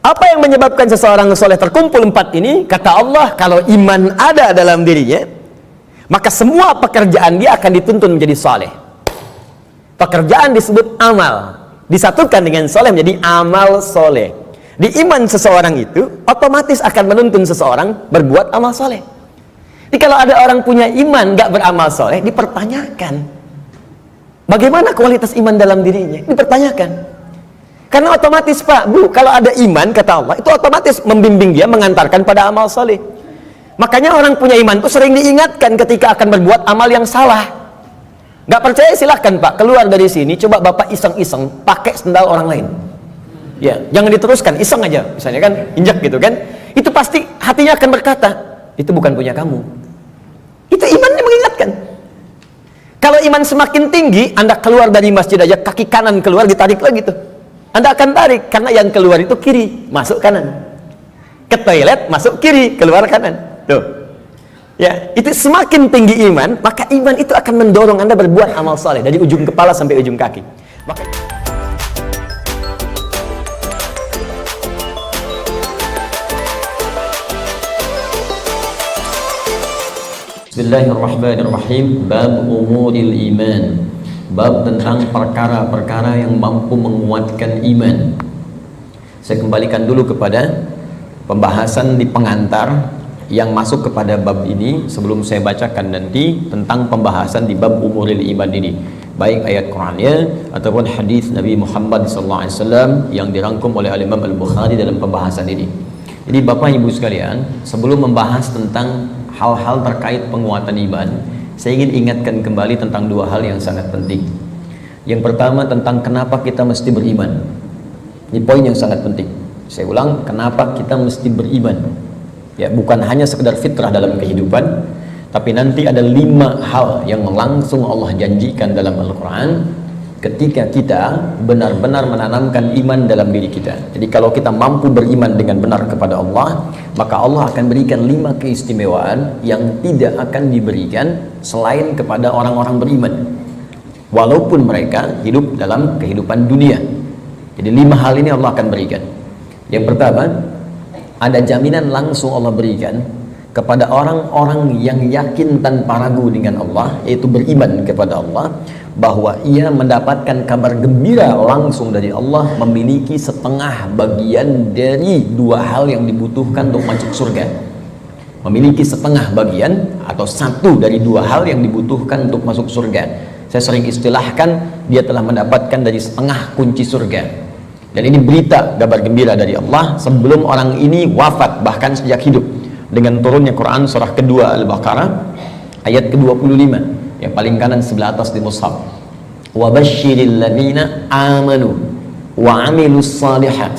Apa yang menyebabkan seseorang soleh terkumpul 4 ini? Kata Allah, kalau iman ada dalam dirinya, maka semua pekerjaan dia akan dituntun menjadi soleh. Pekerjaan disebut amal, disatukan dengan soleh menjadi amal soleh. Di iman seseorang itu otomatis akan menuntun seseorang berbuat amal soleh. Jadi kalau ada orang punya iman gak beramal soleh, dipertanyakan bagaimana kualitas iman dalam dirinya, dipertanyakan. Karena otomatis Pak, Bu, kalau ada iman, kata Allah, itu otomatis membimbing dia, mengantarkan pada amal soleh. Makanya orang punya iman itu sering diingatkan ketika akan berbuat amal yang salah. Gak percaya silahkan Pak, keluar dari sini, coba Bapak iseng-iseng pakai sendal orang lain. Ya, jangan diteruskan, iseng aja, misalnya kan, injak gitu kan. Itu pasti hatinya akan berkata, itu bukan punya kamu. Itu imannya mengingatkan. Kalau iman semakin tinggi, Anda keluar dari masjid aja, kaki kanan keluar, ditarik lagi tuh. Anda akan tarik, karena yang keluar itu kiri, masuk kanan. Ke toilet, masuk kiri, keluar kanan. Tuh. Ya, itu semakin tinggi iman, maka iman itu akan mendorong Anda berbuat amal soleh dari ujung kepala sampai ujung kaki. Maka Bismillahirrahmanirrahim. Bab umuril iman. Bab tentang perkara-perkara yang mampu menguatkan iman. Saya kembalikan dulu kepada pembahasan di pengantar yang masuk kepada bab ini sebelum saya bacakan nanti tentang pembahasan di bab umuril iman ini, baik ayat Qur'annya ataupun hadis Nabi Muhammad SAW yang dirangkum oleh Imam Al-Bukhari dalam pembahasan ini. Jadi Bapak Ibu sekalian, sebelum membahas tentang hal-hal terkait penguatan iman, saya ingin ingatkan kembali tentang 2 hal yang sangat penting. Yang pertama tentang kenapa kita mesti beriman. Ini poin yang sangat penting. Saya ulang, kenapa kita mesti beriman. Ya, bukan hanya sekedar fitrah dalam kehidupan, tapi nanti ada 5 hal yang langsung Allah janjikan dalam Al-Quran ketika kita benar-benar menanamkan iman dalam diri kita. Jadi kalau kita mampu beriman dengan benar kepada Allah, maka Allah akan berikan 5 keistimewaan yang tidak akan diberikan selain kepada orang-orang beriman, walaupun mereka hidup dalam kehidupan dunia. Jadi 5 hal ini Allah akan berikan. Yang pertama, ada jaminan langsung Allah berikan kepada orang-orang yang yakin tanpa ragu dengan Allah, yaitu beriman kepada Allah, bahwa ia mendapatkan kabar gembira langsung dari Allah, memiliki setengah bagian dari 2 hal yang dibutuhkan untuk masuk surga. Memiliki setengah bagian atau 1 dari 2 hal yang dibutuhkan untuk masuk surga. Saya sering istilahkan, dia telah mendapatkan dari setengah kunci surga. Dan ini berita kabar gembira dari Allah sebelum orang ini wafat, bahkan sejak hidup, dengan turunnya Quran surah kedua Al-Baqarah ayat ke-25 yang paling kanan sebelah atas di mushaf. Wa basyiril ladzina amanu wa 'amilus shalihat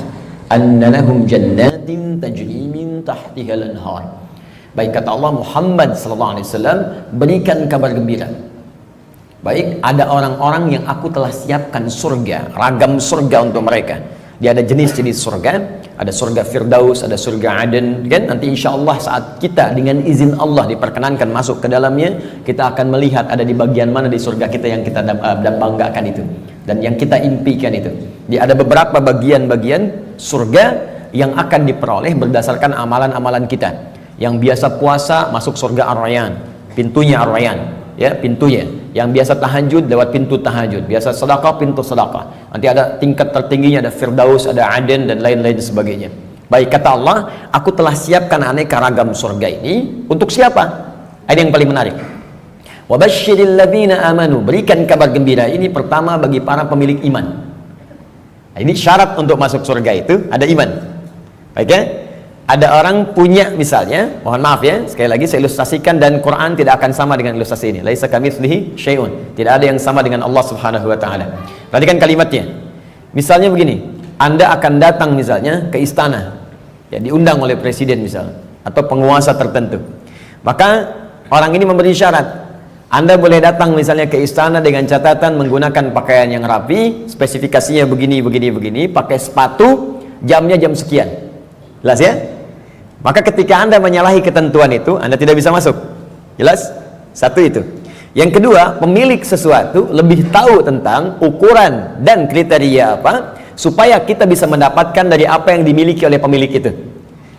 anna lahum jannatin tajri min tahtiha al-anhar. Baik, kata Allah, Muhammad sallallahu alaihi wasallam, berikan kabar gembira. Baik, ada orang-orang yang aku telah siapkan surga, ragam surga untuk mereka. Dia ada jenis-jenis surga, ada surga Firdaus, ada surga Aden, kan? Nanti insya Allah saat kita dengan izin Allah diperkenankan masuk ke dalamnya, kita akan melihat ada di bagian mana di surga kita yang kita banggakan itu, dan yang kita impikan itu. Jadi ada beberapa bagian-bagian surga yang akan diperoleh berdasarkan amalan-amalan kita. Yang biasa puasa masuk surga Ar-Rayyan, pintunya Ar-Rayyan, ya, pintunya. Yang biasa tahajud lewat pintu tahajud, biasa sedekah pintu sedekah. Nanti ada tingkat tertingginya, ada Firdaus, ada Aden, dan lain-lain sebagainya. Baik, kata Allah, aku telah siapkan aneka ragam surga ini untuk siapa? Ada yang paling menarik. Wa basyiril ladzina amanu, berikan kabar gembira ini pertama bagi para pemilik iman. Nah, ini syarat untuk masuk surga itu ada iman. Baik ya? Ada orang punya, misalnya, mohon maaf ya, sekali lagi saya ilustrasikan, dan Quran tidak akan sama dengan ilustrasi ini. Laisa kamitslihi syai'un. Tidak ada yang sama dengan Allah Subhanahu wa taala. Perhatikan kalimatnya. Misalnya begini, Anda akan datang misalnya ke istana, ya, diundang oleh presiden misalnya, atau penguasa tertentu. Maka orang ini memberi syarat. Anda boleh datang misalnya ke istana dengan catatan menggunakan pakaian yang rapi, spesifikasinya begini, pakai sepatu, jamnya jam sekian. Jelas ya? Maka ketika Anda menyalahi ketentuan itu, Anda tidak bisa masuk. Jelas? Satu itu. Yang kedua, pemilik sesuatu lebih tahu tentang ukuran dan kriteria apa, supaya kita bisa mendapatkan dari apa yang dimiliki oleh pemilik itu.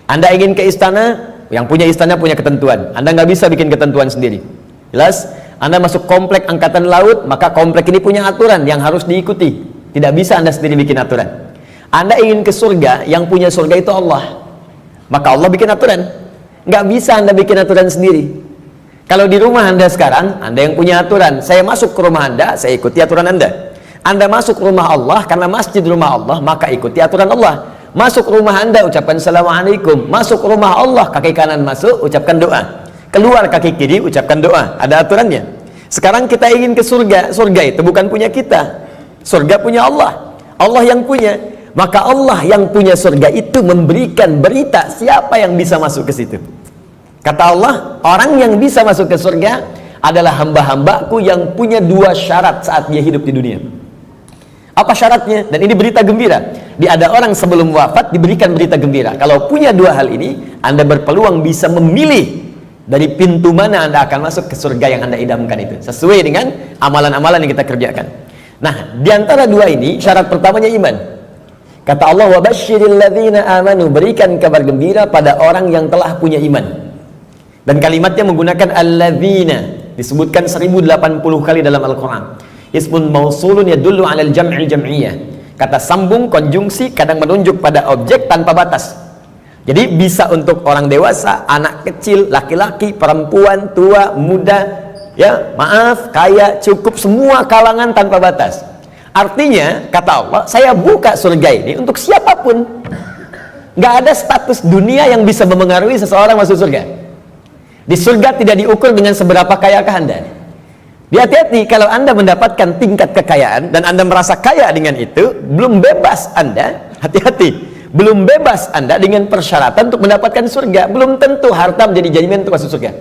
Anda ingin ke istana, yang punya istana punya ketentuan. Anda nggak bisa bikin ketentuan sendiri. Jelas? Anda masuk komplek angkatan laut, maka komplek ini punya aturan yang harus diikuti. Tidak bisa Anda sendiri bikin aturan. Anda ingin ke surga, yang punya surga itu Allah. Maka Allah bikin aturan. Nggak bisa Anda bikin aturan sendiri. Kalau di rumah Anda sekarang, Anda yang punya aturan. Saya masuk ke rumah Anda, saya ikuti aturan Anda. Anda masuk ke rumah Allah, karena masjid rumah Allah, maka ikuti aturan Allah. Masuk rumah Anda, ucapkan Assalamualaikum. Masuk rumah Allah, kaki kanan masuk, ucapkan doa. Keluar kaki kiri, ucapkan doa. Ada aturannya. Sekarang kita ingin ke surga. Surga itu bukan punya kita. Surga punya Allah. Allah yang punya. Maka Allah yang punya surga itu memberikan berita siapa yang bisa masuk ke situ. Kata Allah, orang yang bisa masuk ke surga adalah hamba-hambaku yang punya 2 syarat saat dia hidup di dunia. Apa syaratnya? Dan ini berita gembira. Ada orang sebelum wafat diberikan berita gembira. Kalau punya 2 hal ini, Anda berpeluang bisa memilih dari pintu mana Anda akan masuk ke surga yang Anda idamkan itu, sesuai dengan amalan-amalan yang kita kerjakan. Nah, di antara 2 ini, syarat pertamanya iman. Kata Allah, wa basyiril ladzina amanu, berikan kabar gembira pada orang yang telah punya iman. Dan kalimatnya menggunakan alladzina, disebutkan 1080 kali dalam Al-Quran. Ismun mausulun yadullu alal jam'il jam'iyah. Kata sambung, konjungsi, kadang menunjuk pada objek tanpa batas. Jadi bisa untuk orang dewasa, anak kecil, laki-laki, perempuan, tua, muda, ya, maaf, kaya, cukup, semua kalangan tanpa batas. Artinya, kata Allah, saya buka surga ini untuk siapapun. Nggak ada status dunia yang bisa memengaruhi seseorang masuk surga. Di surga tidak diukur dengan seberapa kayakah Anda. Hati-hati, kalau Anda mendapatkan tingkat kekayaan dan Anda merasa kaya dengan itu, belum bebas Anda, hati-hati. Belum bebas Anda dengan persyaratan untuk mendapatkan surga. Belum tentu harta menjadi jaminan untuk masuk surga.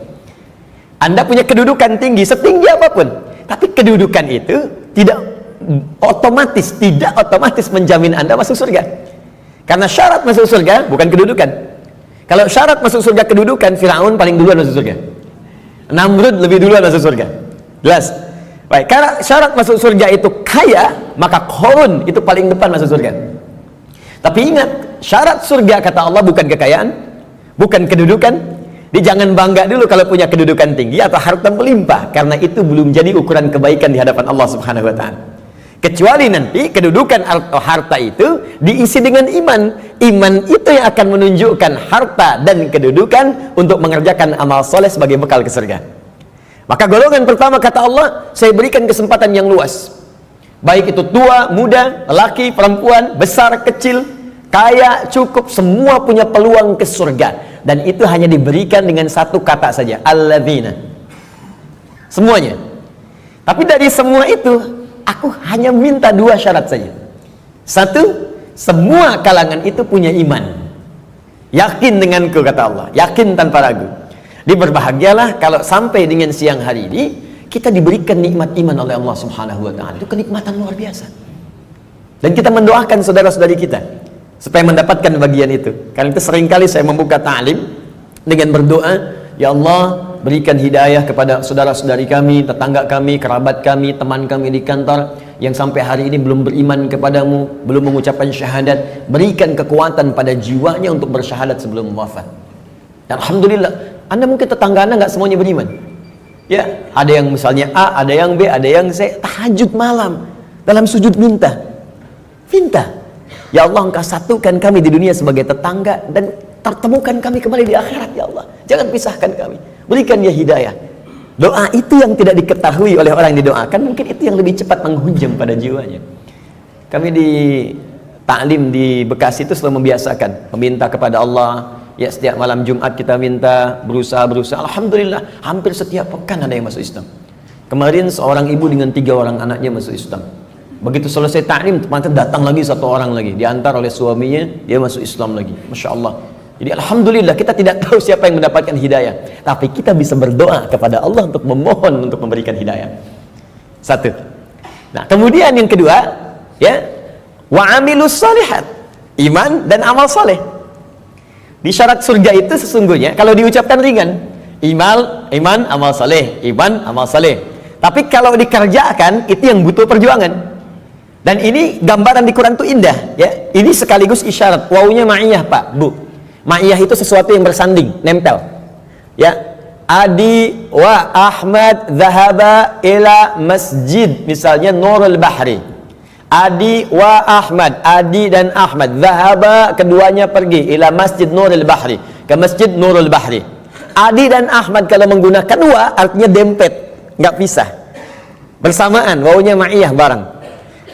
Anda punya kedudukan tinggi, setinggi apapun, tapi kedudukan itu tidak otomatis menjamin Anda masuk surga. Karena syarat masuk surga bukan kedudukan. Kalau syarat masuk surga kedudukan, Firaun paling duluan masuk surga. Namrud lebih duluan masuk surga. Jelas? Baik, karena syarat masuk surga itu kaya, maka Qarun itu paling depan masuk surga. Tapi ingat, syarat surga kata Allah bukan kekayaan, bukan kedudukan. Dia jangan bangga dulu kalau punya kedudukan tinggi atau harta melimpah, karena itu belum jadi ukuran kebaikan di hadapan Allah Subhanahu wa taala. Kecuali nanti kedudukan atau harta itu diisi dengan iman. Iman itu yang akan menunjukkan harta dan kedudukan untuk mengerjakan amal soleh sebagai bekal ke surga. Maka golongan pertama kata Allah, saya berikan kesempatan yang luas. Baik itu tua, muda, laki, perempuan, besar, kecil, kaya, cukup, semua punya peluang ke surga. Dan itu hanya diberikan dengan satu kata saja, alladzina. Semuanya. Tapi dari semua itu, aku hanya minta 2 syarat saja. Satu, semua kalangan itu punya iman. Yakin denganku, kata Allah. Yakin tanpa ragu. Berbahagialah kalau sampai dengan siang hari ini, kita diberikan nikmat iman oleh Allah Subhanahu wa ta'ala. Itu kenikmatan luar biasa. Dan kita mendoakan saudara-saudari kita supaya mendapatkan bagian itu. Karena itu seringkali saya membuka ta'lim dengan berdoa, ya Allah, berikan hidayah kepada saudara-saudari kami, tetangga kami, kerabat kami, teman kami di kantor yang sampai hari ini belum beriman kepadamu, belum mengucapkan syahadat. Berikan kekuatan pada jiwanya untuk bersyahadat sebelum wafat. Dan alhamdulillah, Anda mungkin tetangga Anda nggak semuanya beriman. Ya, ada yang misalnya A, ada yang B, ada yang C, tahajud malam dalam sujud minta. Ya Allah, Engkau satukan kami di dunia sebagai tetangga dan pertemukan kami kembali di akhirat, ya Allah. Jangan pisahkan kami. Berikan dia hidayah. Doa itu yang tidak diketahui oleh orang yang didoakan, mungkin itu yang lebih cepat menghujam pada jiwanya. Kami di taklim di Bekasi itu selalu membiasakan meminta kepada Allah. Ya, setiap malam Jumat kita minta, berusaha. Alhamdulillah, hampir setiap pekan ada yang masuk Islam. Kemarin seorang ibu dengan 3 orang anaknya masuk Islam. Begitu selesai ta'lim, datang lagi 1 orang lagi, diantar oleh suaminya, dia masuk Islam lagi. Masya Allah. Jadi alhamdulillah, kita tidak tahu siapa yang mendapatkan hidayah, tapi kita bisa berdoa kepada Allah untuk memohon untuk memberikan hidayah. 1. Nah, kemudian yang kedua, ya, wa amilus shalihat, iman dan amal saleh. Di syarat surga itu sesungguhnya kalau diucapkan ringan, iman, amal saleh, iman, amal saleh. Tapi kalau dikerjakan itu yang butuh perjuangan. Dan ini gambaran di Quran itu indah, ya. Ini sekaligus isyarat. Wawunya ma'iyah, Pak, Bu. Ma'iyah itu sesuatu yang bersanding, nempel. Ya. Adi wa Ahmad dhahaba ila masjid, misalnya Nurul Bahri. Adi wa Ahmad, Adi dan Ahmad, dhahaba, keduanya pergi ila masjid Nurul Bahri, ke masjid Nurul Bahri. Adi dan Ahmad kalau menggunakan wa artinya dempet, nggak pisah. Bersamaan, wawunya ma'iyah bareng.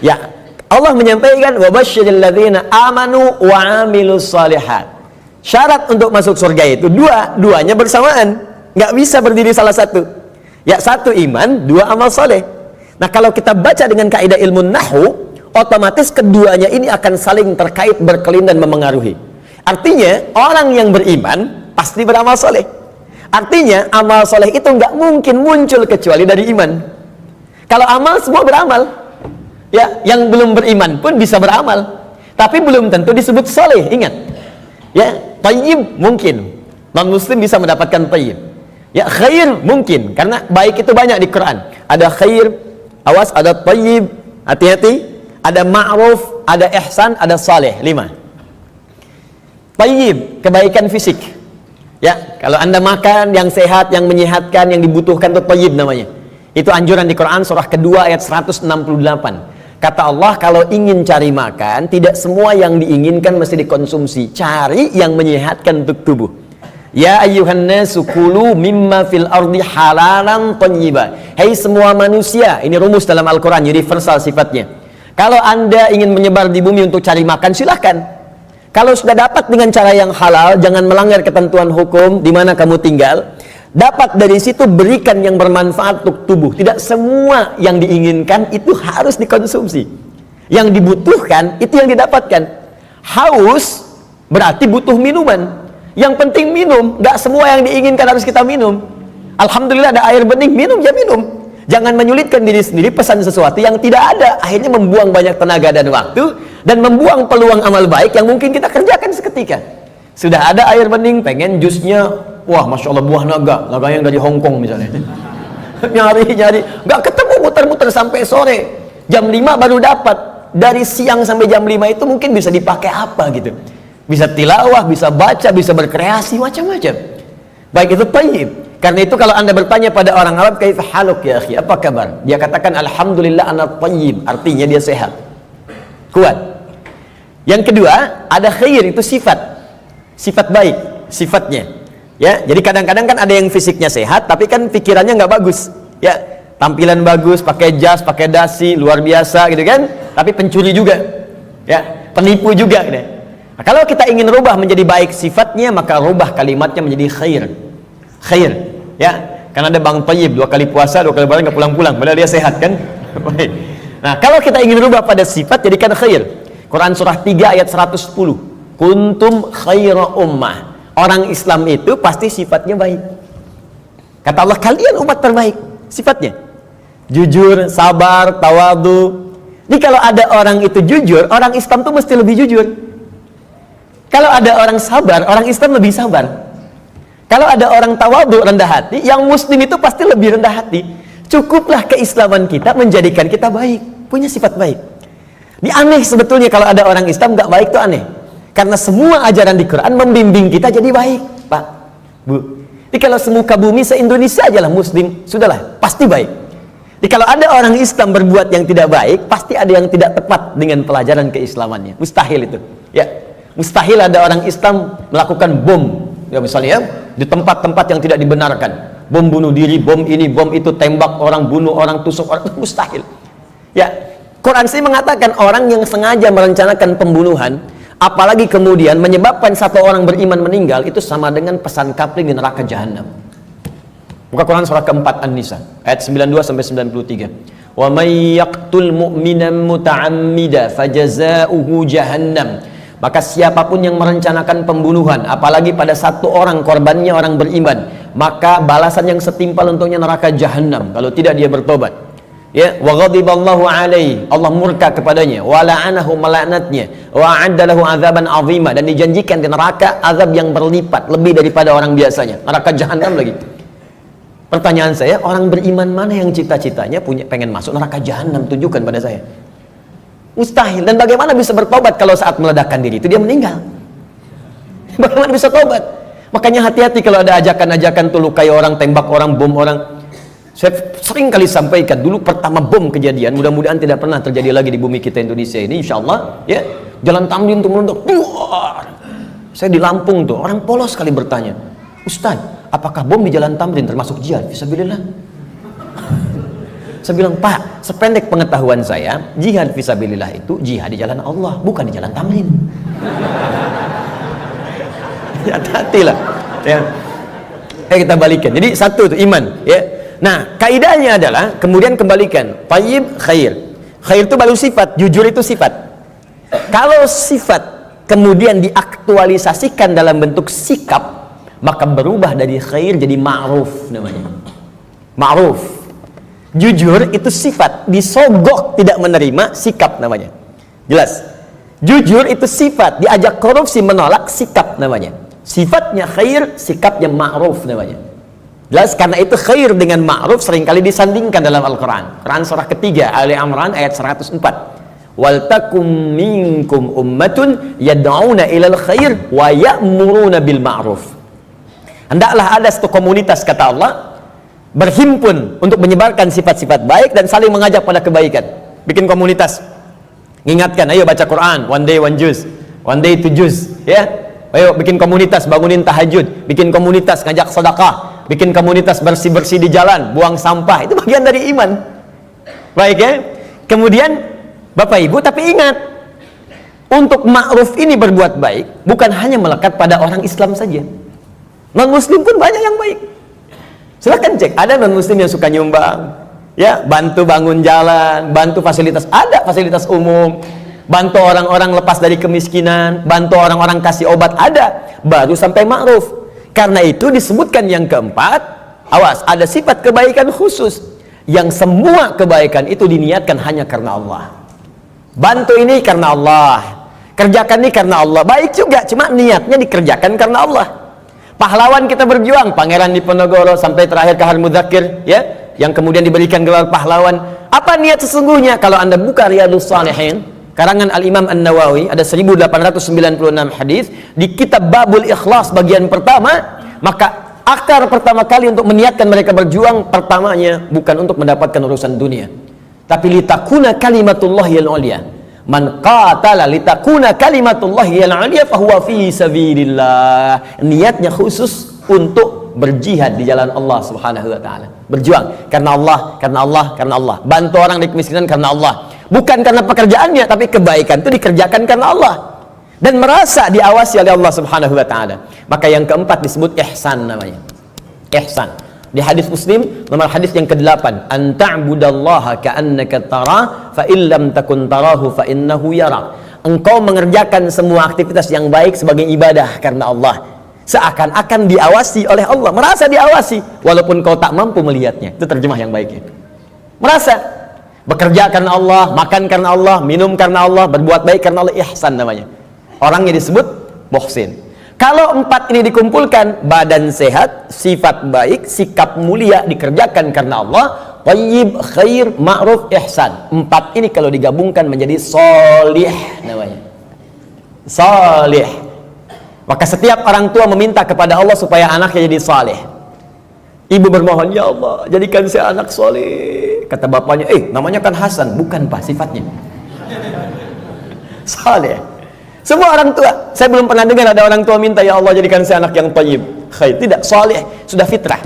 Ya, Allah menyampaikan wa basyiril ladzina amanu wa amilus shalihat. Syarat untuk masuk surga itu duanya bersamaan, nggak bisa berdiri salah satu. Ya, satu iman, dua amal soleh. Nah, kalau kita baca dengan kaidah ilmu nahwu, otomatis keduanya ini akan saling terkait, berkelin dan memengaruhi. Artinya orang yang beriman pasti beramal soleh. Artinya amal soleh itu nggak mungkin muncul kecuali dari iman. Kalau amal semua beramal. Ya, yang belum beriman pun bisa beramal, tapi belum tentu disebut soleh. Ingat, ya, tayyib mungkin non muslim bisa mendapatkan tayyib. Ya, khair mungkin, karena baik itu banyak di Quran. Ada khair, awas, ada tayyib, hati-hati. Ada ma'ruf, ada ihsan, ada saleh. 5. Tayyib, kebaikan fisik. Ya, kalau Anda makan yang sehat, yang menyehatkan, yang dibutuhkan, itu tayyib namanya. Itu anjuran di Quran surah kedua ayat 168. Kata Allah, kalau ingin cari makan, tidak semua yang diinginkan mesti dikonsumsi. Cari yang menyehatkan untuk tubuh. Ya ayyuhan nasu kulu mimma fil ardi halalan thayyiba. Hai semua manusia, ini rumus dalam Al-Quran, universal sifatnya. Kalau Anda ingin menyebar di bumi untuk cari makan, silahkan. Kalau sudah dapat dengan cara yang halal, jangan melanggar ketentuan hukum di mana kamu tinggal. Dapat dari situ, berikan yang bermanfaat untuk tubuh. Tidak semua yang diinginkan itu harus dikonsumsi. Yang dibutuhkan itu yang didapatkan. Haus berarti butuh minuman. Yang penting minum. Gak semua yang diinginkan harus kita minum. Alhamdulillah ada air bening, minum ya minum. Jangan menyulitkan diri sendiri pesan sesuatu yang tidak ada. Akhirnya membuang banyak tenaga dan waktu, dan membuang peluang amal baik yang mungkin kita kerjakan seketika. Sudah ada air bening, pengen jusnya, wah Masya Allah buah naga yang dari Hongkong misalnya. nyari, nggak ketemu, muter-muter sampai sore. Jam 5 baru dapat. Dari siang sampai jam 5 itu mungkin bisa dipakai apa gitu. Bisa tilawah, bisa baca, bisa berkreasi, macam-macam. Baik itu tayyib. Karena itu kalau Anda bertanya pada orang Arab, kaifa haluk ya akhi, apa kabar? Dia katakan alhamdulillah ana tayyib, artinya dia sehat. Kuat. Yang kedua, ada khair, itu sifat. Sifat baik, sifatnya. Ya, jadi kadang-kadang kan ada yang fisiknya sehat, tapi kan pikirannya nggak bagus. Ya, tampilan bagus, pakai jas, pakai dasi, luar biasa gitu kan. Tapi pencuri juga. Ya, penipu juga gitu. Nah, kalau kita ingin rubah menjadi baik sifatnya, maka rubah kalimatnya menjadi khair. Khair. Ya, kan ada Bang Tayyib 2 kali puasa, 2 kali lebaran nggak pulang-pulang, padahal dia sehat kan. Baik. Nah, kalau kita ingin rubah pada sifat, jadikan khair. Quran surah 3 ayat 110. Kuntum khaira ummah. Orang Islam itu pasti sifatnya baik. Kata Allah, kalian umat terbaik. Sifatnya jujur, sabar, tawadu. Jadi kalau ada orang itu jujur, orang Islam tuh mesti lebih jujur. Kalau ada orang sabar, orang Islam lebih sabar. Kalau ada orang tawadu, rendah hati, yang muslim itu pasti lebih rendah hati. Cukuplah keislaman kita menjadikan kita baik, punya sifat baik. Ini aneh sebetulnya kalau ada orang Islam nggak baik, itu aneh. Karena semua ajaran di Quran membimbing kita jadi baik, Pak, Bu. Jadi kalau semuka bumi se-Indonesia aja lah muslim, sudahlah, pasti baik. Jadi kalau ada orang Islam berbuat yang tidak baik, pasti ada yang tidak tepat dengan pelajaran keislamannya. Mustahil itu. Ya, mustahil ada orang Islam melakukan bom, ya misalnya ya, di tempat-tempat yang tidak dibenarkan. Bom bunuh diri, bom ini, bom itu, tembak orang, bunuh orang, tusuk orang, itu mustahil. Ya, Quran sih mengatakan orang yang sengaja merencanakan pembunuhan, apalagi kemudian menyebabkan satu orang beriman meninggal, itu sama dengan pesan kapling di neraka jahanam. Buka Quran surah keempat An-Nisa ayat 92 sampai 93. Wa may yaqtul mu'minan muta'ammida fajaza'uhu jahannam. Maka siapapun yang merencanakan pembunuhan, apalagi pada satu orang korbannya orang beriman, maka balasan yang setimpal untuknya neraka jahanam kalau tidak dia bertobat. Ya, wa ghadiballahu alaihi, Allah murka kepadanya, wa la'anahu, melaknatnya, wa a'adda lahu azaban azima, dan dijanjikan di neraka azab yang berlipat lebih daripada orang biasanya, neraka jahanam lagi. Pertanyaan saya, orang beriman mana yang cita-citanya pengen masuk neraka jahanam? Tunjukkan pada saya. Mustahil. Dan bagaimana bisa bertobat kalau saat meledakkan diri itu dia meninggal? Bagaimana bisa tobat? Makanya hati-hati kalau ada ajakan-ajakan tuh lukai orang, tembak orang, bom orang. Saya sering kali sampaikan dulu pertama bom kejadian, mudah-mudahan tidak pernah terjadi lagi di bumi kita Indonesia ini, insya Allah ya. Jalan Tamrin tuh meledak. Saya di Lampung tuh, orang polos sekali bertanya, Ustaz, apakah bom di Jalan Tamrin termasuk jihad? Fisabilillah. Saya bilang, Pak, sependek pengetahuan saya, jihad fisabilillah itu jihad di jalan Allah, bukan di Jalan Tamrin. Hati-hati lah ya. Kita balikan. Jadi satu itu iman ya. Nah, kaidahnya adalah kemudian kembalikan tayyib khair. Khair itu baru sifat, jujur itu sifat. Kalau sifat kemudian diaktualisasikan dalam bentuk sikap, maka berubah dari khair jadi ma'ruf namanya. Ma'ruf. Jujur itu sifat, disogok tidak menerima, sikap namanya. Jelas? Jujur itu sifat, diajak korupsi menolak, sikap namanya. Sifatnya khair, sikapnya ma'ruf namanya. Jelas? Karena itu khair dengan ma'ruf seringkali disandingkan dalam Al-Quran. Quran surah ketiga, Ali Imran ayat 104. Wal takum minkum ummatun yad'una ilal khair wa ya'muruna bil ma'ruf. Hendaklah ada satu komunitas, kata Allah, berhimpun untuk menyebarkan sifat-sifat baik dan saling mengajak pada kebaikan. Bikin komunitas, ingatkan, ayo baca Quran, one day one juz, one day two juz ya. Ayo bikin komunitas, bangunin tahajud, bikin komunitas ngajak sedekah, bikin komunitas bersih-bersih di jalan, buang sampah. Itu bagian dari iman. Baik ya. Kemudian Bapak Ibu, tapi ingat, untuk ma'ruf ini berbuat baik bukan hanya melekat pada orang Islam saja. Non muslim pun banyak yang baik. Silahkan cek, ada non muslim yang suka nyumbang ya, bantu bangun jalan, bantu fasilitas, ada fasilitas umum, bantu orang-orang lepas dari kemiskinan, bantu orang-orang kasih obat, ada, baru sampai ma'ruf. Karena itu disebutkan yang keempat, awas, ada sifat kebaikan khusus yang semua kebaikan itu diniatkan hanya karena Allah. Bantu ini karena Allah, kerjakan ini karena Allah, baik juga, cuma niatnya dikerjakan karena Allah. Pahlawan kita berjuang, Pangeran Diponegoro sampai terakhir Kahar Mudzakkir ya, yang kemudian diberikan gelar pahlawan. Apa niat sesungguhnya? Kalau Anda buka Riyadhus Shalihin karangan Al-Imam An-Nawawi, ada 1896 hadis di kitab Babul Ikhlas bagian pertama, maka akar pertama kali untuk meniatkan mereka berjuang, pertamanya bukan untuk mendapatkan urusan dunia, tapi litakuna kalimatullahi al-ulya. Man qatala litakuna kalimatullahi al-ulya fahuwa fi sabilillah. Niatnya khusus untuk berjihad di jalan Allah Subhanahu wa taala. Berjuang karena Allah, karena Allah, karena Allah. Bantu orang di kemiskinan karena Allah. Bukan karena pekerjaannya, tapi kebaikan itu dikerjakan karena Allah. Dan merasa diawasi oleh Allah Subhanahu wa taala. Maka yang keempat disebut ihsan namanya. Ihsan. Di hadis Muslim nomor hadis yang ke-8, an ta'budallaha ka'annaka tara fa illam takun tarahu fa innahu yara. Engkau mengerjakan semua aktivitas yang baik sebagai ibadah karena Allah, seakan-akan diawasi oleh Allah, merasa diawasi walaupun kau tak mampu melihatnya. Itu terjemah yang baiknya. Merasa bekerja karena Allah, makan karena Allah, minum karena Allah, berbuat baik karena Allah, ihsan namanya. Orangnya disebut muhsin. Kalau empat ini dikumpulkan, badan sehat, sifat baik, sikap mulia, dikerjakan karena Allah, tayyib, khair, ma'ruf, ihsan. Empat ini kalau digabungkan menjadi sholih namanya. Sholih. Maka setiap orang tua meminta kepada Allah supaya anaknya jadi saleh. Ibu bermohon, ya Allah, jadikan saya anak soleh. Kata bapaknya, namanya kan Hasan. Bukan Pak, sifatnya saleh. Semua orang tua, saya belum pernah dengar ada orang tua minta, ya Allah jadikan saya anak yang tayyib, khair. Tidak, saleh, sudah fitrah.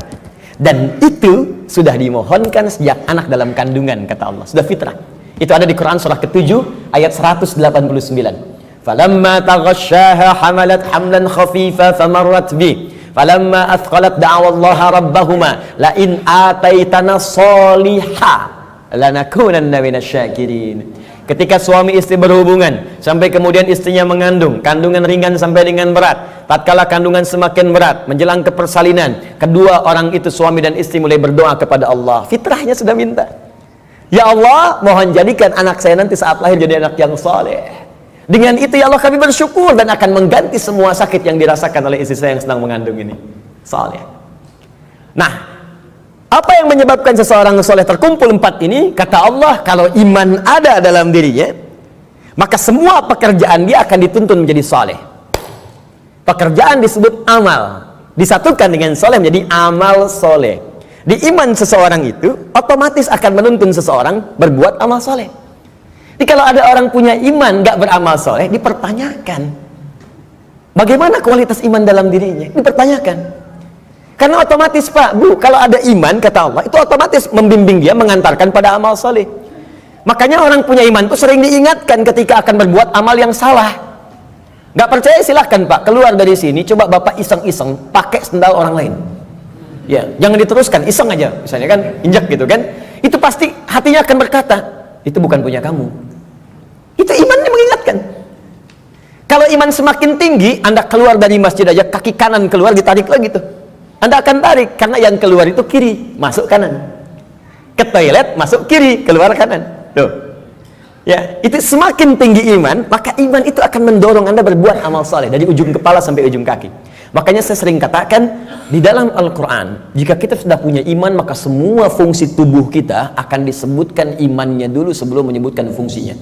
Dan itu sudah dimohonkan sejak anak dalam kandungan, kata Allah, sudah fitrah. Itu ada di Quran surah ke-7 ayat 189. Falamma taghasyaha hamalat hamlan khafifa famarrat bi. Falamma athqalat da'awallaha rabbahuma la in ataitana sholiha lanakunanna minasyakirin. Ketika suami istri berhubungan sampai kemudian istrinya mengandung, kandungan ringan sampai dengan berat, tatkala kandungan semakin berat menjelang ke persalinan, kedua orang itu suami dan istri mulai berdoa kepada Allah. Fitrahnya sudah minta, ya Allah, mohon jadikan anak saya nanti saat lahir jadi anak yang saleh. Dengan itu ya Allah kami bersyukur dan akan mengganti semua sakit yang dirasakan oleh istri saya yang sedang mengandung ini. Saleh. Nah, apa yang menyebabkan seseorang soleh terkumpul empat ini? Kata Allah, kalau iman ada dalam dirinya, maka semua pekerjaan dia akan dituntun menjadi soleh. Pekerjaan disebut amal, disatukan dengan soleh menjadi amal soleh. Di iman seseorang itu otomatis akan menuntun seseorang berbuat amal soleh. Jadi kalau ada orang punya iman gak beramal soleh, dipertanyakan bagaimana kualitas iman dalam dirinya, dipertanyakan. Karena otomatis Pak, Bu, kalau ada iman kata Allah itu otomatis membimbing dia mengantarkan pada amal soleh. Makanya orang punya iman itu sering diingatkan ketika akan berbuat amal yang salah. Gak percaya silahkan Pak, keluar dari sini, coba Bapak iseng-iseng pakai sendal orang lain. Ya, jangan diteruskan, iseng aja, misalnya kan, injak gitu kan, itu pasti hatinya akan berkata, itu bukan punya kamu. Itu imannya mengingatkan. Kalau iman semakin tinggi, Anda keluar dari masjid aja, kaki kanan keluar, ditarik lagi tuh. Anda akan tarik, karena yang keluar itu kiri, masuk kanan. Ke toilet, masuk kiri, keluar kanan. Tuh. Ya, itu semakin tinggi iman, maka iman itu akan mendorong Anda berbuat amal saleh dari ujung kepala sampai ujung kaki. Makanya saya sering katakan di dalam Al-Quran, jika kita sudah punya iman, maka semua fungsi tubuh kita akan disebutkan imannya dulu sebelum menyebutkan fungsinya.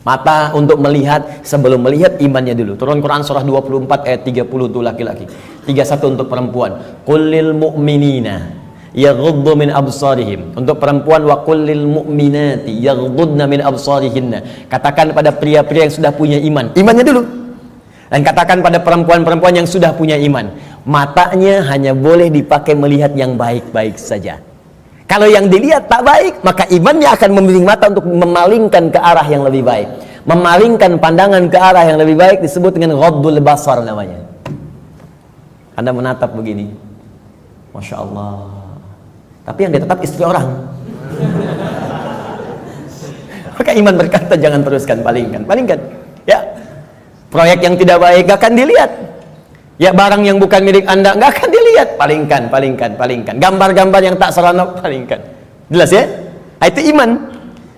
Mata untuk melihat, sebelum melihat imannya dulu. Turun Quran surah 24 ayat 30 untuk laki-laki, 31 untuk perempuan. Qul lil mu'minina yaghuddu min absarihim. Untuk perempuan, wa qul lil mu'minati yaghuddna min absarihinna. Katakan pada pria-pria yang sudah punya iman, imannya dulu. Dan katakan pada perempuan-perempuan yang sudah punya iman, matanya hanya boleh dipakai melihat yang baik-baik saja. Kalau yang dilihat tak baik, maka imannya akan membimbing mata untuk memalingkan ke arah yang lebih baik. Memalingkan pandangan ke arah yang lebih baik disebut dengan ghaddul basar namanya. Anda menatap begini, Masya Allah, tapi yang ditatap istri orang. Maka iman berkata jangan teruskan, palingkan, palingkan. Ya, proyek yang tidak baik gak akan dilihat. Ya, barang yang bukan milik Anda gak akan dilihat. Palingkan, palingkan, palingkan. Gambar-gambar yang tak seronok, palingkan. Jelas ya? Nah, itu iman.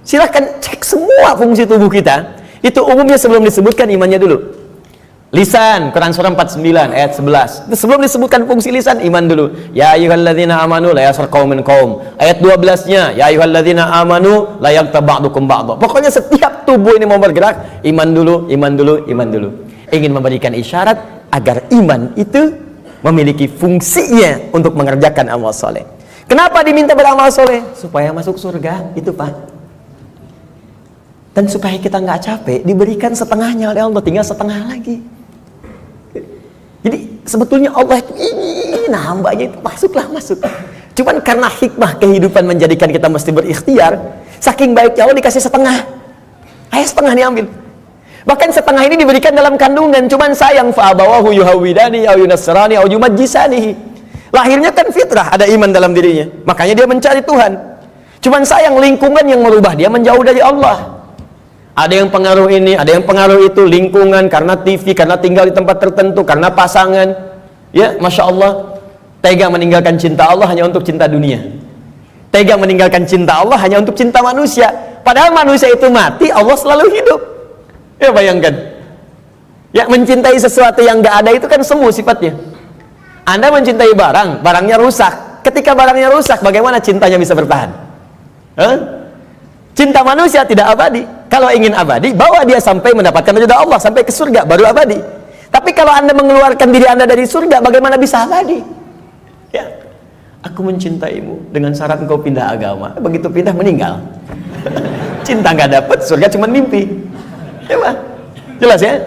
Silahkan cek semua fungsi tubuh kita. Itu umumnya sebelum disebutkan imannya dulu. Lisan, Quran surah 49 ayat 11. Itu sebelum disebutkan fungsi lisan, iman dulu. Ya ayyuhalladzina amanu la yaskhar qaumin qaum. Ayat 12-nya, ya ayyuhalladzina amanu la yaghtab ba'dukum ba'dha. Pokoknya setiap tubuh ini mau bergerak, iman dulu, iman dulu, iman dulu. Ingin memberikan isyarat agar iman itu memiliki fungsinya untuk mengerjakan amal soleh. Kenapa diminta beramal soleh? Supaya masuk surga, itu Pak. Dan supaya kita nggak capek, diberikan setengahnya oleh Allah, tinggal setengah lagi. Jadi sebetulnya Allah itu ingin hambanya itu masuklah, masuk. Cuman karena hikmah kehidupan menjadikan kita mesti berikhtiar, saking baiknya Allah dikasih setengah. Ayo setengah diambil. Bahkan setengah ini diberikan dalam kandungan. Cuman sayang, fa'abawahu yuhawidani au yunasrani au yumajjisani. Lahirnya kan fitrah, ada iman dalam dirinya, makanya dia mencari Tuhan. Cuman sayang lingkungan yang merubah dia menjauh dari Allah. Ada yang pengaruh ini, ada yang pengaruh itu, lingkungan, karena TV, karena tinggal di tempat tertentu, karena pasangan. Ya, Masya Allah, tega meninggalkan cinta Allah hanya untuk cinta dunia. Tega meninggalkan cinta Allah hanya untuk cinta manusia. Padahal manusia itu mati, Allah selalu hidup. Ya, bayangkan. Ya, mencintai sesuatu yang gak ada itu kan semu sifatnya. Anda mencintai barang, barangnya rusak. Ketika barangnya rusak, bagaimana cintanya bisa bertahan? Cinta manusia tidak abadi. Kalau ingin abadi, bawa dia sampai mendapatkan ridha Allah, sampai ke surga, baru abadi. Tapi kalau Anda mengeluarkan diri Anda dari surga, bagaimana bisa abadi? Ya, aku mencintaimu dengan syarat engkau pindah agama. Begitu pindah, meninggal. Cinta nggak dapat, surga cuma mimpi. Ya, Pak? Jelas ya?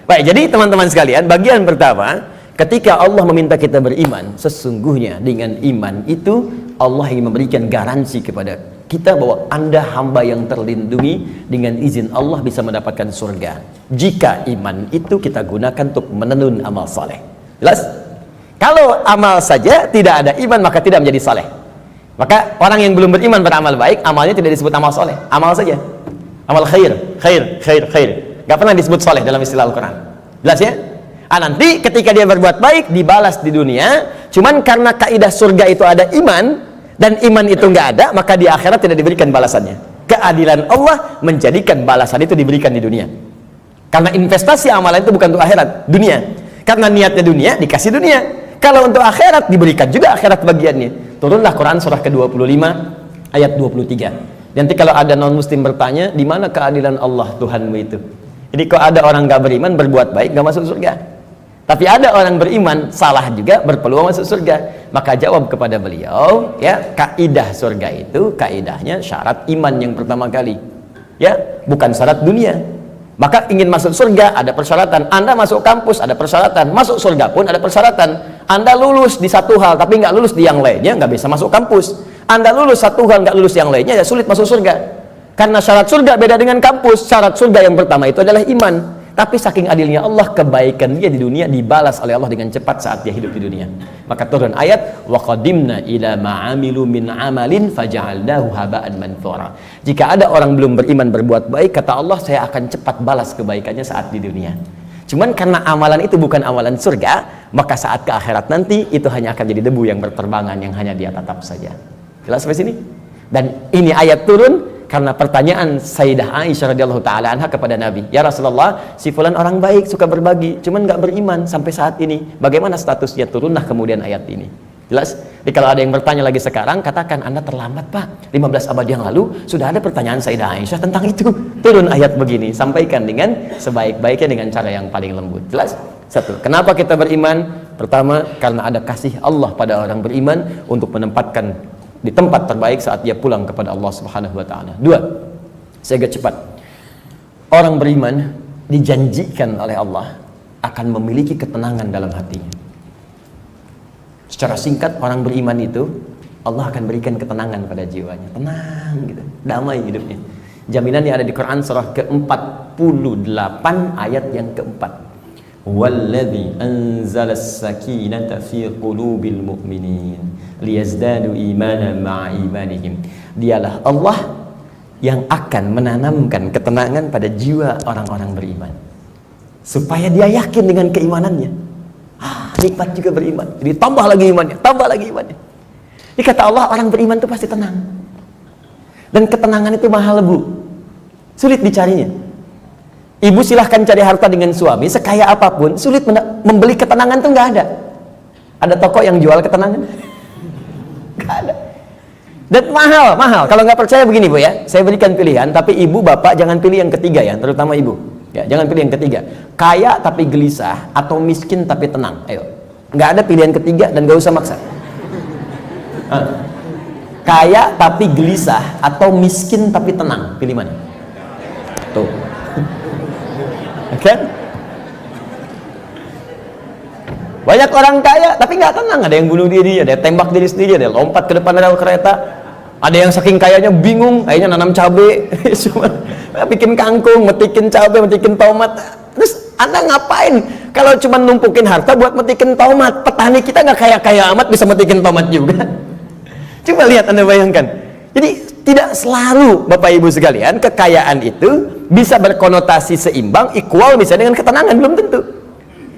Baik, jadi teman-teman sekalian, bagian pertama, ketika Allah meminta kita beriman, sesungguhnya dengan iman itu Allah ingin memberikan garansi kepada kita bahwa Anda hamba yang terlindungi, dengan izin Allah bisa mendapatkan surga jika iman itu kita gunakan untuk menenun amal saleh. Jelas? Kalau amal saja tidak ada iman, maka tidak menjadi saleh. Maka orang yang belum beriman beramal baik, amalnya tidak disebut amal saleh, amal saja, amal khair, khair, khair, khair, gak pernah disebut saleh dalam istilah Al-Quran. Jelas ya? Nanti ketika dia berbuat baik dibalas di dunia. Cuman karena kaidah surga itu ada iman, dan iman itu nggak ada, maka di akhirat tidak diberikan balasannya. Keadilan Allah menjadikan balasan itu diberikan di dunia. Karena investasi amalan itu bukan untuk akhirat, dunia. Karena niatnya dunia, dikasih dunia. Kalau untuk akhirat, diberikan juga akhirat bagiannya. Turunlah Quran surah ke-25 ayat 23. Nanti kalau ada non-muslim bertanya, di mana keadilan Allah Tuhanmu itu? Jadi kalau ada orang nggak beriman berbuat baik nggak masuk surga. Tapi ada orang beriman salah juga berpeluang masuk surga. Maka jawab kepada beliau, ya, kaidah surga itu kaidahnya syarat iman yang pertama kali. Ya, bukan syarat dunia. Maka ingin masuk surga ada persyaratan. Anda masuk kampus ada persyaratan. Masuk surga pun ada persyaratan. Anda lulus di satu hal tapi nggak lulus di yang lainnya, nggak bisa masuk kampus. Anda lulus satu hal nggak lulus yang lainnya, ya sulit masuk surga. Karena syarat surga beda dengan kampus. Syarat surga yang pertama itu adalah iman. Tapi saking adilnya Allah, kebaikan dia di dunia dibalas oleh Allah dengan cepat saat dia hidup di dunia. Maka turun ayat, wa qadimna ila ma'amilu min amalin faja'alnahu haba'an manthura. Jika ada orang belum beriman berbuat baik, kata Allah, saya akan cepat balas kebaikannya saat di dunia. Cuman karena amalan itu bukan amalan surga, maka saat ke akhirat nanti itu hanya akan jadi debu yang berterbangan yang hanya dia tatap saja. Jelas sampai sini? Dan ini ayat turun karena pertanyaan Sayyidah Aisyah radhiyallahu taala anha kepada Nabi, ya Rasulullah, si fulan orang baik, suka berbagi, cuman nggak beriman sampai saat ini. Bagaimana statusnya? Turunlah kemudian ayat ini. Jelas? Jadi kalau ada yang bertanya lagi sekarang, katakan Anda terlambat Pak. 15 abad yang lalu sudah ada pertanyaan Sayyidah Aisyah tentang itu. Turun ayat begini, sampaikan dengan sebaik-baiknya dengan cara yang paling lembut. Jelas? Satu, kenapa kita beriman? Pertama, karena ada kasih Allah pada orang beriman untuk menempatkan di tempat terbaik saat dia pulang kepada Allah Subhanahu wa taala. Dua, saya agak cepat. Orang beriman dijanjikan oleh Allah akan memiliki ketenangan dalam hatinya. Secara singkat, orang beriman itu Allah akan berikan ketenangan pada jiwanya. Tenang gitu, damai hidupnya. Jaminannya ada di Quran surah ke-48 ayat yang keempat. Walladzi anzalas sakinata fi qulubil mu'minin liyazdadu imanan ma'a imanihim. Dialah Allah yang akan menanamkan ketenangan pada jiwa orang-orang beriman supaya dia yakin dengan keimanannya. Nikmat juga beriman. Jadi tambah lagi imannya, tambah lagi imannya. Jadi kata Allah, orang beriman itu pasti tenang. Dan ketenangan itu mahal, Bu. Sulit dicarinya. Ibu silahkan cari harta dengan suami sekaya apapun, sulit membeli ketenangan tuh nggak ada. Ada toko yang jual ketenangan? Nggak ada. Dan mahal. Kalau nggak percaya begini Bu ya, saya berikan pilihan, tapi ibu bapak jangan pilih yang ketiga ya, terutama ibu. Ya, jangan pilih yang ketiga. Kaya tapi gelisah atau miskin tapi tenang. Ayo, nggak ada pilihan ketiga dan nggak usah maksa. Kaya tapi gelisah atau miskin tapi tenang, pilih mana? Tuh. Kan? Banyak orang kaya tapi nggak tenang, ada yang bunuh diri, ada yang tembak diri sendiri, ada yang lompat ke depan rel kereta, ada yang saking kayanya bingung, akhirnya nanam cabai, cuma bikin kangkung, metikin cabai, metikin tomat. Terus Anda ngapain kalau cuma numpukin harta buat metikin tomat? Petani kita nggak kaya-kaya amat bisa metikin tomat juga. Coba lihat, Anda bayangkan. Jadi tidak selalu Bapak Ibu sekalian kekayaan itu bisa berkonotasi seimbang, equal misalnya dengan ketenangan, belum tentu.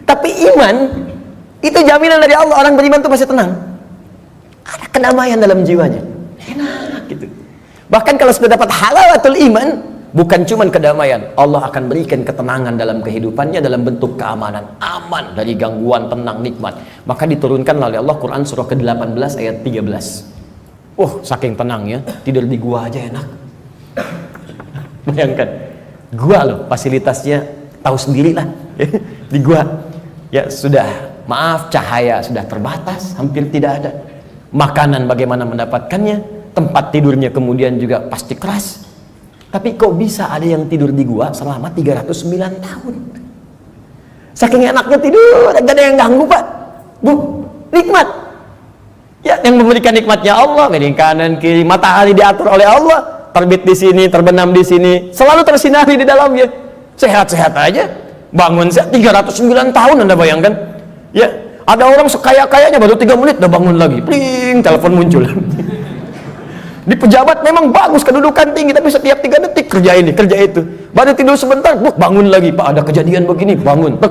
Tapi iman itu jaminan dari Allah, orang beriman itu pasti tenang. Ada kedamaian dalam jiwanya. Enak gitu. Bahkan kalau sudah dapat halawatul iman, bukan cuma kedamaian, Allah akan berikan ketenangan dalam kehidupannya dalam bentuk keamanan, aman dari gangguan, tenang, nikmat. Maka diturunkan oleh Allah Quran surah ke-18 ayat 13. Saking tenangnya, tidur di gua aja enak. Bayangkan, gua loh fasilitasnya tahu sendirilah. Di gua ya sudah, maaf, cahaya sudah terbatas, hampir tidak ada. Makanan bagaimana mendapatkannya, tempat tidurnya kemudian juga pasti keras. Tapi kok bisa ada yang tidur di gua selama 309 tahun? Saking enaknya tidur, gak ada yang ganggu Pak, Bu, nikmat. Ya, yang memberikan nikmatnya Allah, miring kanan kiri, matahari diatur oleh Allah, terbit di sini, terbenam di sini, selalu tersinari di dalamnya. Sehat-sehat aja, bangun 309 tahun, Anda bayangkan? Ya, ada orang sekaya-kayanya baru 3 menit udah bangun lagi, pling, telepon muncul. Di pejabat memang bagus, kedudukan tinggi, tapi setiap 3 detik kerja ini, kerja itu. Baru tidur sebentar, bangun lagi, Pak ada kejadian begini, bangun.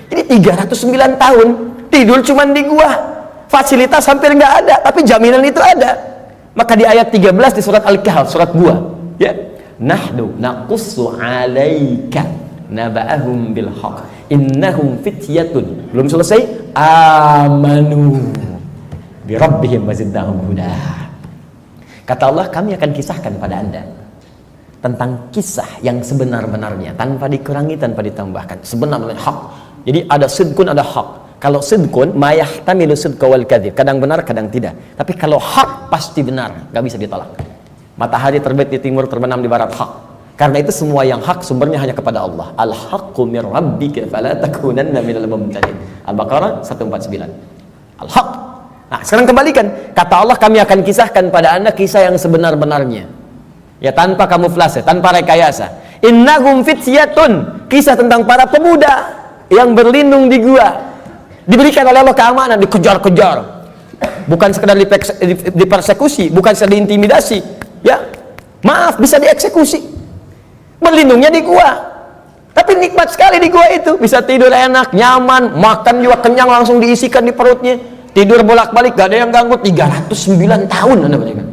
Ini 309 tahun tidur cuman di gua. Fasilitas hampir nggak ada, tapi jaminan itu ada. Maka di ayat 13 di surat Al-Kahf, surat gua, ya, nahnu naqussu 'alaika naba'ahum bil haqq innahum fityatun, belum selesai, amanu bi rabbihim wazidnahum huda. Kata Allah, kami akan kisahkan pada Anda tentang kisah yang sebenar-benarnya, tanpa dikurangi, tanpa ditambahkan, sebenar-benarnya hak. Jadi ada sidqun, ada hak. Kalau sidqun ma yahtamilu sidqa wal kadzib, kadang benar kadang tidak, tapi kalau hak pasti benar, gak bisa ditolak. Matahari terbit di timur, terbenam di barat, hak. Karena itu semua yang hak sumbernya hanya kepada Allah. Al-haqqu mir rabbika fala takunanna minal mumtarin. Al-Baqarah 149. Al-haq. Nah, sekarang kembalikan. Kata Allah, kami akan kisahkan pada Anda kisah yang sebenar-benarnya. Ya, tanpa kamuflase, tanpa rekayasa. Innahum fityatun, kisah tentang para pemuda yang berlindung di gua. Diberikan oleh Allah keamanan, dikejar-kejar. Bukan sekedar dipersekusi, bukan sekedar diintimidasi. Ya, maaf, bisa dieksekusi. Berlindungnya di gua. Tapi nikmat sekali di gua itu. Bisa tidur enak, nyaman, makan juga kenyang, langsung diisikan di perutnya. Tidur bolak-balik, gak ada yang ganggu. 309 tahun Anda bayangkan.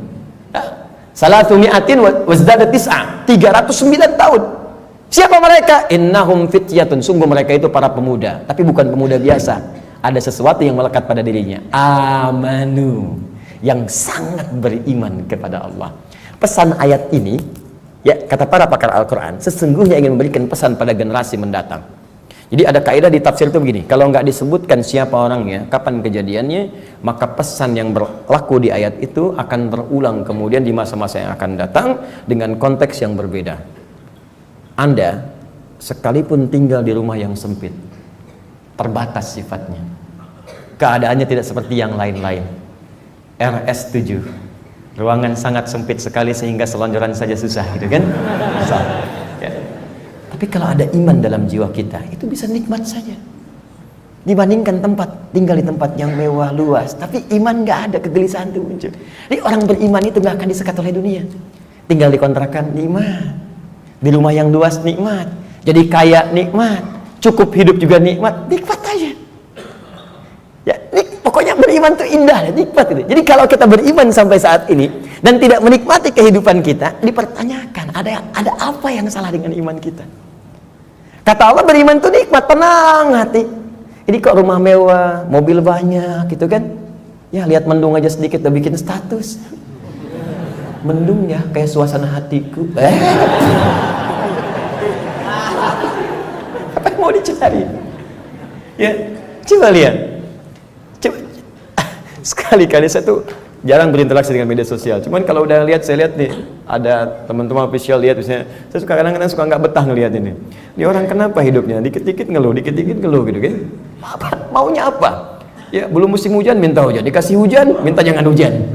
Salatu mi'atin wazdada tis'a. 309 tahun. Siapa mereka? Innahum fityatun. Sungguh mereka itu para pemuda. Tapi bukan pemuda biasa. Ada sesuatu yang melekat pada dirinya. Amanu. Yang sangat beriman kepada Allah. Pesan ayat ini, ya, kata para pakar Al-Quran, sesungguhnya ingin memberikan pesan pada generasi mendatang. Jadi ada kaidah di tafsir itu begini, kalau nggak disebutkan siapa orangnya, kapan kejadiannya, maka pesan yang berlaku di ayat itu akan berulang kemudian di masa-masa yang akan datang dengan konteks yang berbeda. Anda sekalipun tinggal di rumah yang sempit, terbatas sifatnya, keadaannya tidak seperti yang lain-lain. RS7, ruangan sangat sempit sekali sehingga selonjoran saja susah, gitu kan? Ya. Tapi kalau ada iman dalam jiwa kita, itu bisa nikmat saja. Dibandingkan tinggal di tempat yang mewah, luas, tapi iman nggak ada, kegelisahan itu muncul. Jadi orang beriman itu nggak akan disekat oleh dunia. Tinggal di kontrakan, nikmat. Di rumah yang luas, nikmat. Jadi kaya, nikmat. Cukup hidup juga nikmat. Nikmat aja. Ya, pokoknya beriman itu indah, nikmat itu. Jadi kalau kita beriman sampai saat ini dan tidak menikmati kehidupan kita, dipertanyakan ada apa yang salah dengan iman kita. Kata Allah, beriman itu nikmat, tenang hati. Jadi kok rumah mewah, mobil banyak gitu kan, ya lihat mendung aja sedikit udah bikin status. Mendung ya kayak suasana hatiku. Apa yang mau dicari? Ya, coba lihat. Sekali-kali saya tuh jarang berinteraksi dengan media sosial. Cuman kalau udah lihat, saya lihat nih, ada teman-teman official lihat, misalnya, saya suka kadang-kadang suka nggak betah ngelihat ini. Ini orang kenapa hidupnya? Dikit-dikit ngeluh gitu kan? Maunya apa? Ya, belum musim hujan minta hujan, dikasih hujan minta jangan hujan.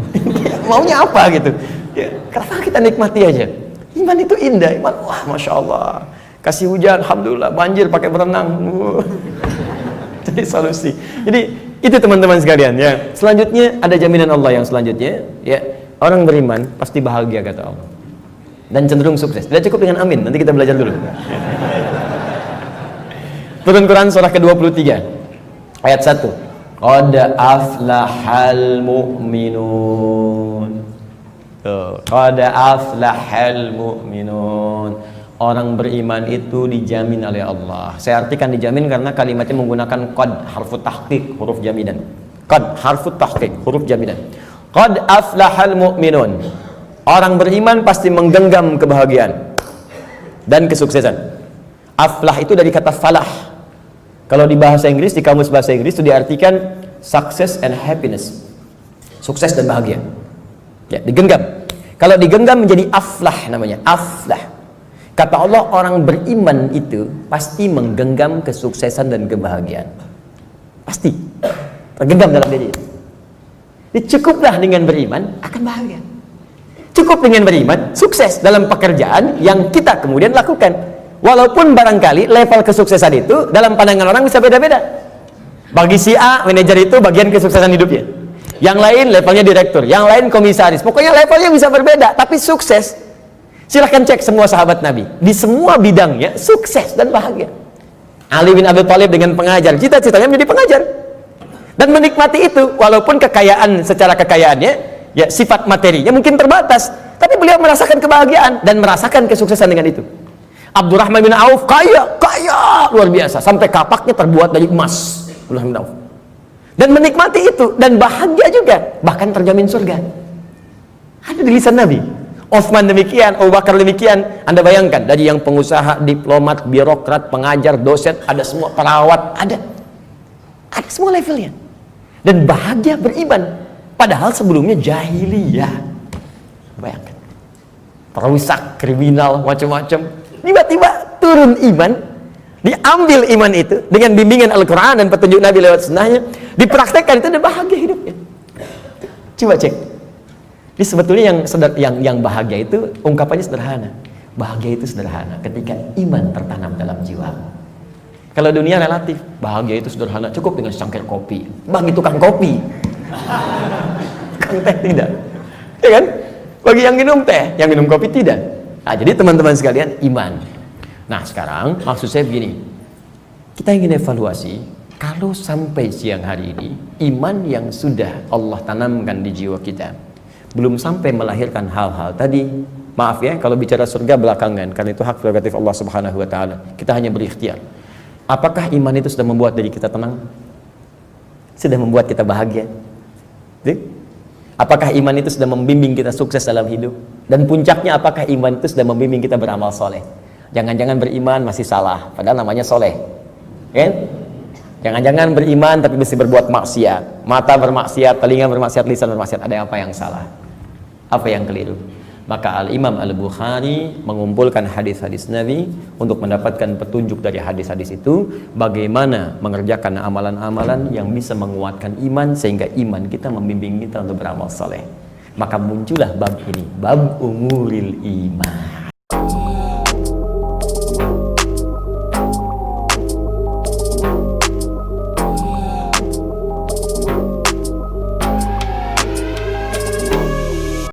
Maunya apa gitu? Ya, kenapa kita nikmati aja? Iman itu indah, iman, wah, masya Allah. Kasih hujan, alhamdulillah, banjir pakai berenang. Jadi solusi. Jadi itu teman-teman sekalian ya. Selanjutnya ada jaminan Allah yang selanjutnya ya. Orang beriman pasti bahagia kata Allah. Dan cenderung sukses. Tidak cukup dengan amin. Nanti kita belajar dulu. Turun Quran surah ke-23 ayat 1. Qad aflahal mu'minun. Qad aflahal mu'minun. Orang beriman itu dijamin oleh Allah. Saya artikan dijamin karena kalimatnya menggunakan qad, harfu tahqiq, huruf jaminan. Qad, harfu tahqiq, huruf jaminan. Qad aflahal mu'minun. Orang beriman pasti menggenggam kebahagiaan dan kesuksesan. Aflah itu dari kata falah. Kalau di bahasa Inggris, di kamus bahasa Inggris itu diartikan success and happiness. Sukses dan bahagia. Ya, digenggam. Kalau digenggam menjadi aflah namanya, aflah. Kata Allah, orang beriman itu pasti menggenggam kesuksesan dan kebahagiaan. Pasti tergenggam dalam diri. Cukuplah dengan beriman akan bahagia. Cukup dengan beriman sukses dalam pekerjaan yang kita kemudian lakukan. Walaupun barangkali level kesuksesan itu dalam pandangan orang bisa beda-beda. Bagi si A, manajer itu bagian kesuksesan hidupnya. Yang lain levelnya direktur, yang lain komisaris. Pokoknya levelnya bisa berbeda, tapi sukses. Silahkan cek semua sahabat Nabi, di semua bidangnya sukses dan bahagia. Ali bin Abi Thalib dengan pengajar, cita-citanya menjadi pengajar dan menikmati itu, walaupun kekayaan secara kekayaannya, ya sifat materinya mungkin terbatas, tapi beliau merasakan kebahagiaan dan merasakan kesuksesan dengan itu. Abdurrahman bin Auf kaya luar biasa, sampai kapaknya terbuat dari emas. Abdurrahman bin Auf dan menikmati itu dan bahagia juga, bahkan terjamin surga. Ada di lisan Nabi. Utsman demikian, Abu Bakar demikian. Anda bayangkan, dari yang pengusaha, diplomat, birokrat, pengajar, dosen, ada semua, perawat, ada semua levelnya. Dan bahagia beriman, padahal sebelumnya jahiliyah. Bayangkan, perusak, kriminal, macam-macam. Tiba-tiba turun iman, diambil iman itu dengan bimbingan Al-Quran dan petunjuk Nabi lewat sunnahnya, dipraktekkan, itu ada bahagia hidupnya. Coba cek. Jadi sebetulnya yang bahagia itu ungkapannya sederhana. Bahagia itu sederhana ketika iman tertanam dalam jiwa. Kalau dunia relatif, bahagia itu sederhana, cukup dengan secangkir kopi. Bagi tukang kopi, tukang teh tidak, ya kan? Bagi yang minum teh, yang minum kopi tidak. Nah, jadi teman-teman sekalian, iman. Nah, sekarang maksud saya begini, kita ingin evaluasi. Kalau sampai siang hari ini, iman yang sudah Allah tanamkan di jiwa kita belum sampai melahirkan hal-hal tadi, maaf ya kalau bicara surga belakangan, karena itu hak prerogatif Allah Subhanahu wa taala. Kita hanya berikhtiar. Apakah iman itu sudah membuat diri kita tenang? Sudah membuat kita bahagia? Apakah iman itu sudah membimbing kita sukses dalam hidup? Dan puncaknya, apakah iman itu sudah membimbing kita beramal soleh? Jangan-jangan beriman masih salah, padahal namanya soleh, kan? Jangan-jangan beriman tapi mesti berbuat maksiat, mata bermaksiat, telinga bermaksiat, lisan bermaksiat. Ada apa yang salah? Apa yang keliru? Maka Al-Imam Al-Bukhari mengumpulkan hadis-hadis Nabi untuk mendapatkan petunjuk dari hadis-hadis itu, bagaimana mengerjakan amalan-amalan yang bisa menguatkan iman sehingga iman kita membimbing kita untuk beramal saleh. Maka muncullah bab ini, bab umuril iman.